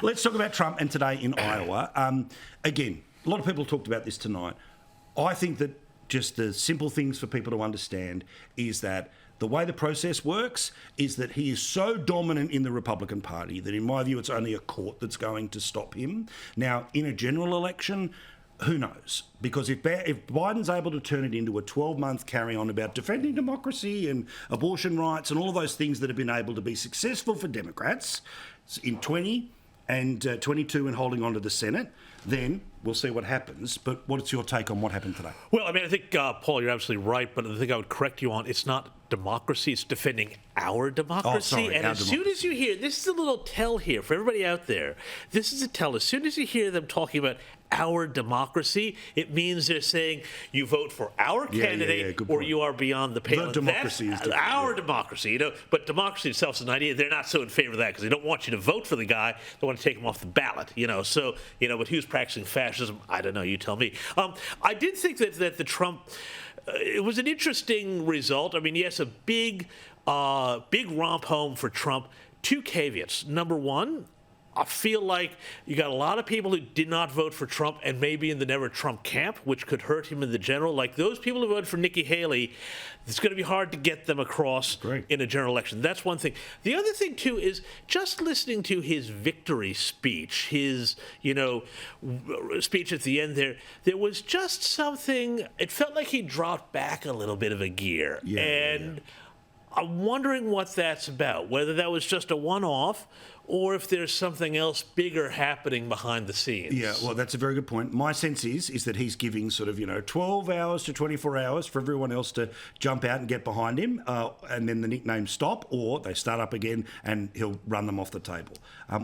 Let's talk about Trump and today in Iowa. Again, a lot of people talked about this tonight. I think that just the simple things for people to understand is that the way the process works is that he is so dominant in the Republican Party that, in my view, it's only a court that's going to stop him. Now, in a general election, who knows? Because if Biden's able to turn it into a 12-month carry-on about defending democracy and abortion rights and all of those things that have been able to be successful for Democrats in 20 and 22 and holding on to the Senate, then we'll see what happens. But what's your take on what happened today? Well, I mean, I think, Paul, you're absolutely right, but the thing I would correct you on, it's not democracy, it's defending our democracy. Oh, sorry, and as soon as you hear, this is a little tell here for everybody out there, this is a tell. As soon as you hear them talking about our democracy, it means they're saying you vote for our candidate or you are beyond the pale. The democracy is different. Our democracy, But democracy itself is an idea. They're not so in favor of that because they don't want you to vote for the guy. They want to take him off the ballot, So, but who's practicing fascism? I don't know. You tell me. I did think that the Trump, it was an interesting result. I mean, yes, a big romp home for Trump. Two caveats. Number one, I feel like you got a lot of people who did not vote for Trump and maybe in the never Trump camp, which could hurt him in the general. Like those people who voted for Nikki Haley, it's going to be hard to get them across in a general election. That's one thing. The other thing, too, is just listening to his victory speech, his, speech at the end there was just something, it felt like he dropped back a little bit of a gear. I'm wondering what that's about, whether that was just a one-off or if there's something else bigger happening behind the scenes. Yeah, well, that's a very good point. My sense is that he's giving sort of, 12 hours to 24 hours for everyone else to jump out and get behind him, and then the nicknames stop, or they start up again and he'll run them off the table.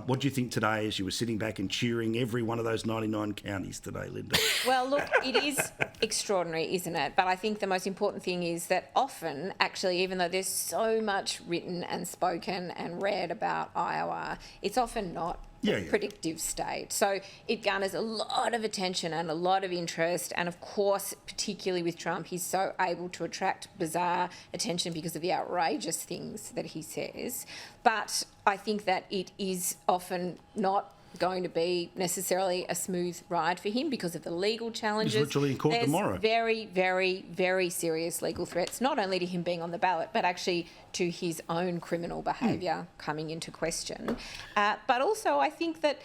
What do you think today as you were sitting back and cheering every one of those 99 counties today, Linda? Well, look, it is extraordinary, isn't it? But I think the most important thing is that often, actually, even though there's so much written and spoken and read about Iowa, it's often not a predictive state. So it garners a lot of attention and a lot of interest. And of course, particularly with Trump, he's so able to attract bizarre attention because of the outrageous things that he says. But I think that it is often not going to be necessarily a smooth ride for him because of the legal challenges. He's literally in court tomorrow. Very, very, very serious legal threats, not only to him being on the ballot, but actually to his own criminal behaviour coming into question. But also, I think that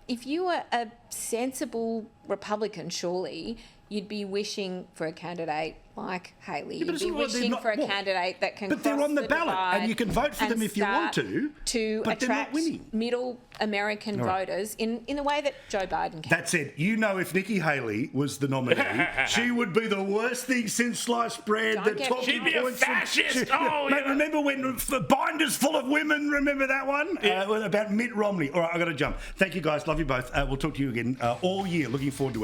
if you were a sensible Republican, surely you'd be wishing for a candidate like Haley. You'd be wishing for a candidate that can But they're on the ballot, and you can vote for them if you want to but attract they're not winning. middle American voters in the way that Joe Biden can. That said, if Nikki Haley was the nominee, she would be the worst thing since sliced bread. She'd be a fascist. Remember when binders full of women? Remember that one? About Mitt Romney. All right, I've got to jump. Thank you, guys. Love you both. We'll talk to you again all year. Looking forward to it.